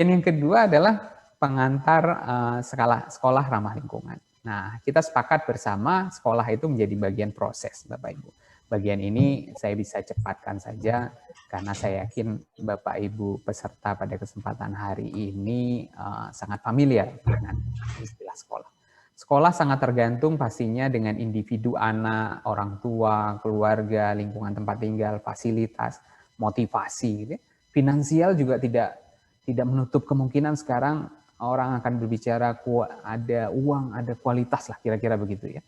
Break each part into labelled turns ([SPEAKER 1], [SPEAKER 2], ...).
[SPEAKER 1] Yang kedua adalah pengantar sekolah ramah lingkungan. Nah, kita sepakat bersama sekolah itu menjadi bagian proses, Bapak Ibu. Bagian ini saya bisa cepatkan saja karena saya yakin Bapak Ibu peserta pada kesempatan hari ini sangat familiar dengan istilah sekolah. Sekolah sangat tergantung pastinya dengan individu anak, orang tua, keluarga, lingkungan tempat tinggal, fasilitas, motivasi, gitu ya. Finansial juga tidak menutup kemungkinan sekarang orang akan berbicara ada uang, ada kualitas lah, kira-kira begitu ya.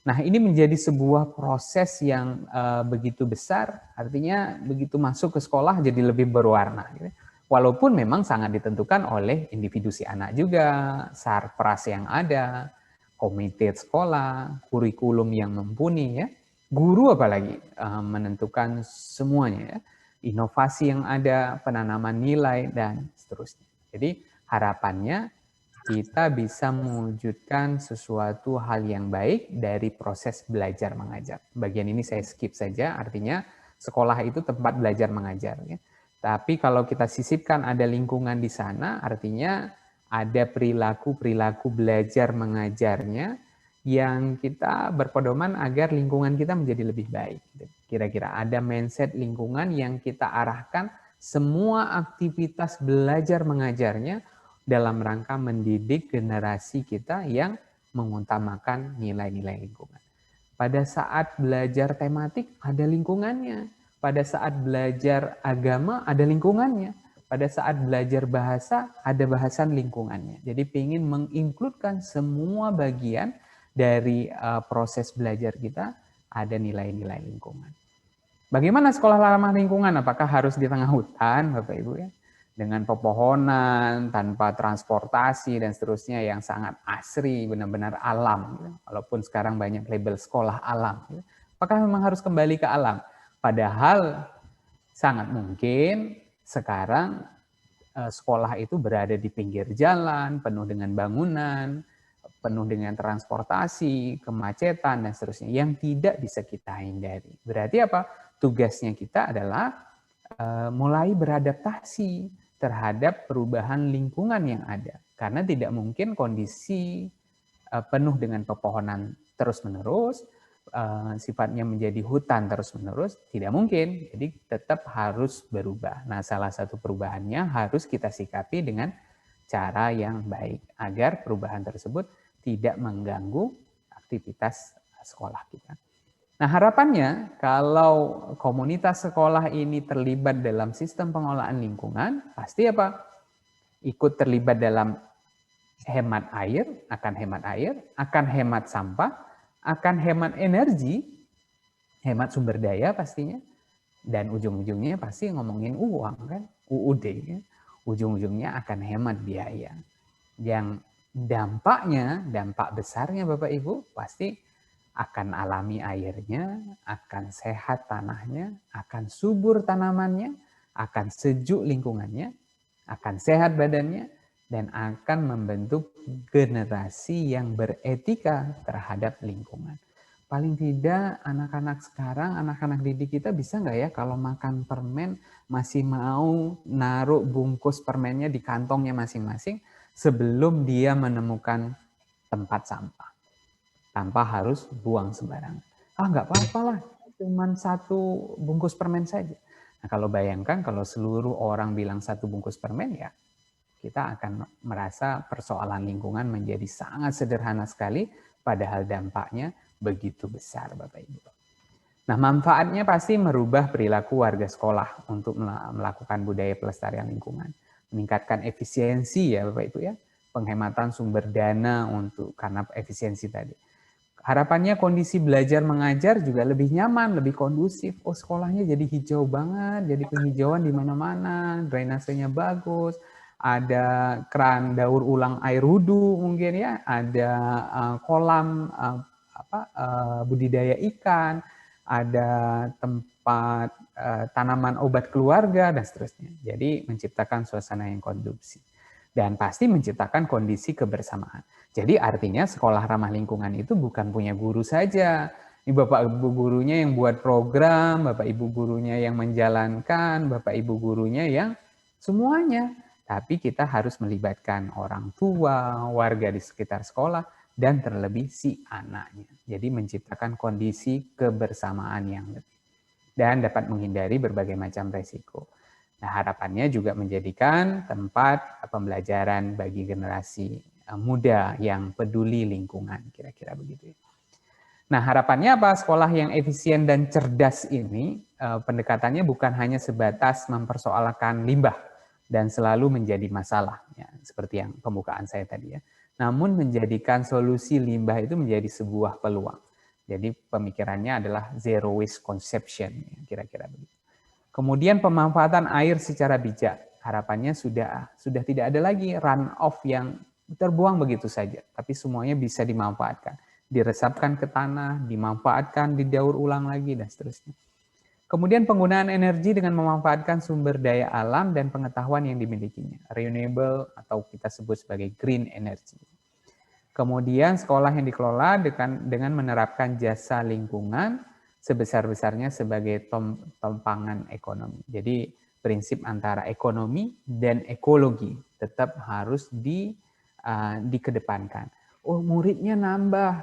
[SPEAKER 1] Nah, ini menjadi sebuah proses yang begitu besar, artinya begitu masuk ke sekolah jadi lebih berwarna. Gitu. Walaupun memang sangat ditentukan oleh individu si anak juga, sarpras yang ada, komite sekolah, kurikulum yang mumpuni ya, guru apalagi menentukan semuanya ya, inovasi yang ada, penanaman nilai dan seterusnya. Jadi harapannya kita bisa mewujudkan sesuatu hal yang baik dari proses belajar mengajar. Bagian ini saya skip saja, artinya sekolah itu tempat belajar mengajar. Ya. Tapi kalau kita sisipkan ada lingkungan di sana, artinya ada perilaku-perilaku belajar mengajarnya yang kita berpedoman agar lingkungan kita menjadi lebih baik. Kira-kira ada mindset lingkungan yang kita arahkan semua aktivitas belajar mengajarnya dalam rangka mendidik generasi kita yang mengutamakan nilai-nilai lingkungan. Pada saat belajar tematik ada lingkungannya, pada saat belajar agama ada lingkungannya, pada saat belajar bahasa ada bahasan lingkungannya. Jadi ingin menginkludkan semua bagian dari proses belajar kita ada nilai-nilai lingkungan. Bagaimana sekolah ramah lingkungan? Apakah harus di tengah hutan, Bapak Ibu ya? Dengan pepohonan, tanpa transportasi dan seterusnya yang sangat asri, benar-benar alam. Gitu. Walaupun sekarang banyak label sekolah alam. Gitu. Apakah memang harus kembali ke alam? Padahal sangat mungkin sekarang sekolah itu berada di pinggir jalan, penuh dengan bangunan, penuh dengan transportasi, kemacetan, dan seterusnya, yang tidak bisa kita hindari. Berarti apa? Tugasnya kita adalah mulai beradaptasi terhadap perubahan lingkungan yang ada. Karena tidak mungkin kondisi penuh dengan pepohonan terus-menerus, sifatnya menjadi hutan terus-menerus, tidak mungkin. Jadi tetap harus berubah. Nah, salah satu perubahannya harus kita sikapi dengan cara yang baik, agar perubahan tersebut tidak mengganggu aktivitas sekolah kita. Nah, harapannya kalau komunitas sekolah ini terlibat dalam sistem pengelolaan lingkungan, pasti apa? Ikut terlibat dalam hemat air, akan hemat sampah, akan hemat energi, hemat sumber daya pastinya, dan ujung-ujungnya pasti ngomongin uang kan, UUD kan? Ujung-ujungnya akan hemat biaya. Yang dampak besarnya Bapak Ibu pasti akan alami airnya, akan sehat tanahnya, akan subur tanamannya, akan sejuk lingkungannya, akan sehat badannya, dan akan membentuk generasi yang beretika terhadap lingkungan. Paling tidak anak-anak sekarang, anak-anak didik kita bisa nggak ya kalau makan permen masih mau naruh bungkus permennya di kantongnya masing-masing sebelum dia menemukan tempat sampah. Tanpa harus buang sembarangan. Nggak apa-apa lah, cuma satu bungkus permen saja. Nah, kalau bayangkan kalau seluruh orang bilang satu bungkus permen, ya kita akan merasa persoalan lingkungan menjadi sangat sederhana sekali, padahal dampaknya begitu besar, Bapak Ibu. Nah, manfaatnya pasti merubah perilaku warga sekolah untuk melakukan budaya pelestarian lingkungan. Meningkatkan efisiensi ya Bapak Ibu ya, penghematan sumber dana karena efisiensi tadi. Harapannya kondisi belajar mengajar juga lebih nyaman, lebih kondusif. Oh, sekolahnya jadi hijau banget, jadi penghijauan di mana-mana, drainasenya bagus, ada keran daur ulang air wudhu mungkin ya, ada kolam budidaya ikan, ada tempat tanaman obat keluarga dan seterusnya. Jadi menciptakan suasana yang kondusif dan pasti menciptakan kondisi kebersamaan. Jadi artinya sekolah ramah lingkungan itu bukan punya guru saja. Ini Bapak Ibu gurunya yang buat program, Bapak Ibu gurunya yang menjalankan, Bapak Ibu gurunya yang semuanya. tapi kita harus melibatkan orang tua, warga di sekitar sekolah, dan terlebih si anaknya. Jadi menciptakan kondisi kebersamaan yang lebih dan dapat menghindari berbagai macam resiko. Nah, harapannya juga menjadikan tempat pembelajaran bagi generasi muda yang peduli lingkungan, kira-kira begitu. Nah, harapannya apa? Sekolah yang efisien dan cerdas ini pendekatannya bukan hanya sebatas mempersoalkan limbah dan selalu menjadi masalah, ya, seperti yang pembukaan saya tadi ya. Namun menjadikan solusi limbah itu menjadi sebuah peluang. Jadi pemikirannya adalah zero waste conception, kira-kira begitu. Kemudian pemanfaatan air secara bijak. Harapannya sudah tidak ada lagi run off yang terbuang begitu saja, tapi semuanya bisa dimanfaatkan, diresapkan ke tanah, dimanfaatkan, didaur ulang lagi dan seterusnya. Kemudian penggunaan energi dengan memanfaatkan sumber daya alam dan pengetahuan yang dimilikinya, renewable atau kita sebut sebagai green energy. Kemudian sekolah yang dikelola dengan menerapkan jasa lingkungan sebesar-besarnya sebagai tompangan ekonomi. Jadi prinsip antara ekonomi dan ekologi tetap harus dikedepankan. Oh, muridnya nambah,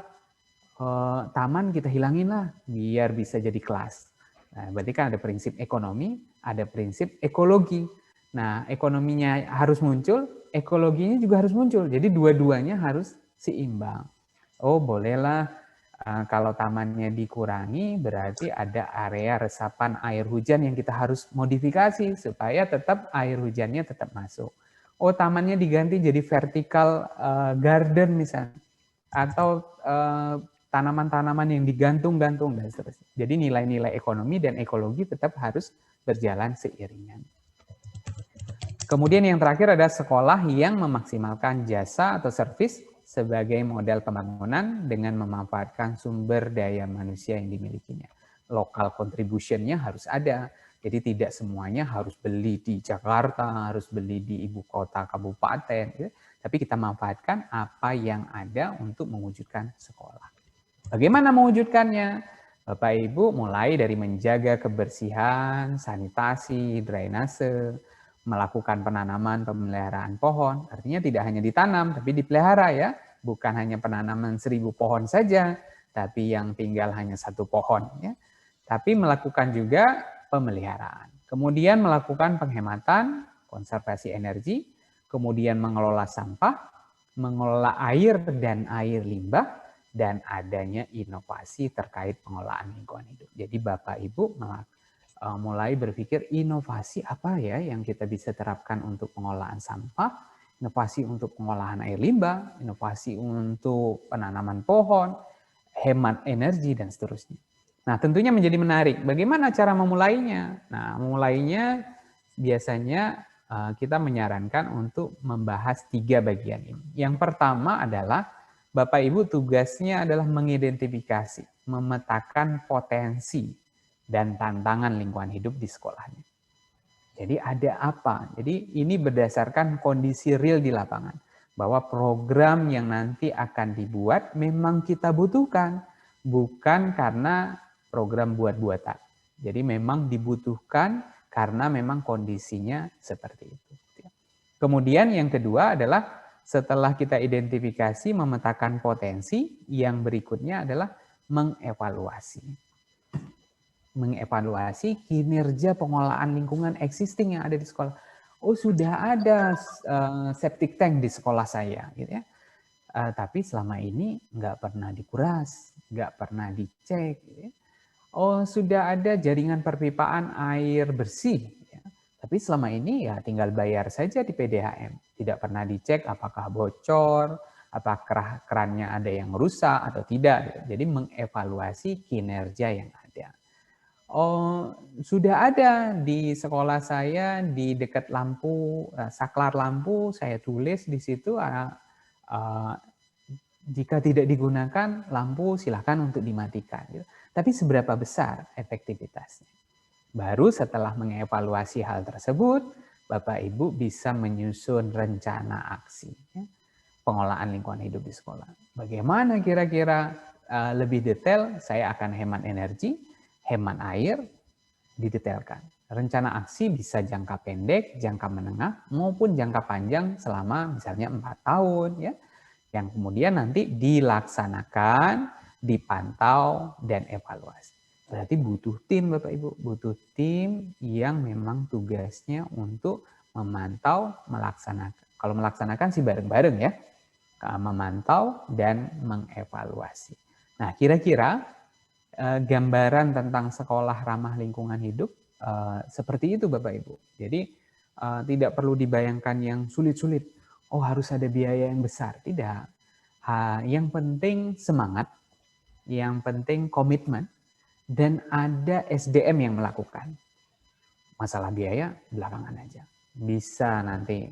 [SPEAKER 1] taman kita hilangin lah biar bisa jadi kelas. Nah, berarti kan ada prinsip ekonomi, ada prinsip ekologi. Nah, ekonominya harus muncul, ekologinya juga harus muncul. Jadi dua-duanya harus seimbang. Oh, bolehlah kalau tamannya dikurangi, berarti ada area resapan air hujan yang kita harus modifikasi supaya tetap air hujannya tetap masuk. Oh, tamannya diganti jadi vertical garden misalnya, atau tanaman-tanaman yang digantung-gantung dan seterusnya. Jadi nilai-nilai ekonomi dan ekologi tetap harus berjalan seiringan. Kemudian yang terakhir ada sekolah yang memaksimalkan jasa atau servis sebagai modal pembangunan dengan memanfaatkan sumber daya manusia yang dimilikinya. Local contribution-nya harus ada. Jadi tidak semuanya harus beli di Jakarta, harus beli di ibu kota kabupaten, gitu. Tapi kita manfaatkan apa yang ada untuk mewujudkan sekolah. Bagaimana mewujudkannya? Bapak Ibu mulai dari menjaga kebersihan, sanitasi, drainase, melakukan penanaman, pemeliharaan pohon, artinya tidak hanya ditanam, tapi dipelihara ya, bukan hanya penanaman 1000 pohon saja, tapi yang tinggal hanya 1 pohon ya, tapi melakukan juga pemeliharaan. Kemudian melakukan penghematan, konservasi energi, kemudian mengelola sampah, mengelola air dan air limbah, dan adanya inovasi terkait pengelolaan lingkungan hidup. Jadi Bapak Ibu mulai berpikir inovasi apa ya yang kita bisa terapkan untuk pengolahan sampah, inovasi untuk pengolahan air limbah, inovasi untuk penanaman pohon, hemat energi, dan seterusnya. Nah, tentunya menjadi menarik. Bagaimana cara memulainya? Nah, memulainya biasanya kita menyarankan untuk membahas 3 bagian ini. Yang pertama adalah Bapak Ibu tugasnya adalah mengidentifikasi, memetakan potensi dan tantangan lingkungan hidup di sekolahnya. Jadi ada apa? Jadi ini berdasarkan kondisi real di lapangan. Bahwa program yang nanti akan dibuat memang kita butuhkan. Bukan karena program buat-buatan. Jadi memang dibutuhkan karena memang kondisinya seperti itu. Kemudian yang kedua adalah setelah kita identifikasi, memetakan potensi, yang berikutnya adalah mengevaluasi. Mengevaluasi kinerja pengolahan lingkungan existing yang ada di sekolah. Oh, sudah ada septic tank di sekolah saya, gitu ya. Tapi selama ini nggak pernah dikuras, nggak pernah dicek. Gitu ya. Oh, sudah ada jaringan perpipaan air bersih, ya. Tapi selama ini ya tinggal bayar saja di PDAM. Tidak pernah dicek apakah bocor, apakah kerannya ada yang rusak atau tidak. Gitu. Jadi mengevaluasi kinerja yang ada. Oh, sudah ada di sekolah saya di dekat lampu, saklar lampu, saya tulis di situ jika tidak digunakan lampu silakan untuk dimatikan. Gitu. Tapi seberapa besar efektivitasnya? Baru setelah mengevaluasi hal tersebut, Bapak Ibu bisa menyusun rencana aksi pengolahan lingkungan hidup di sekolah. Bagaimana kira-kira lebih detail? Saya akan hemat energi, hemat air, didetailkan. Rencana aksi bisa jangka pendek, jangka menengah, maupun jangka panjang selama misalnya 4 tahun ya. Yang kemudian nanti dilaksanakan, dipantau, dan evaluasi. Berarti butuh tim Bapak Ibu, butuh tim yang memang tugasnya untuk memantau, melaksanakan. Kalau melaksanakan sih bareng-bareng ya, memantau dan mengevaluasi. Nah, kira-kira gambaran tentang sekolah ramah lingkungan hidup seperti itu Bapak Ibu. Jadi tidak perlu dibayangkan yang sulit-sulit. Oh harus ada biaya yang besar. Tidak. Yang penting semangat, yang penting komitmen, dan ada SDM yang melakukan. Masalah biaya belakangan aja. Bisa nanti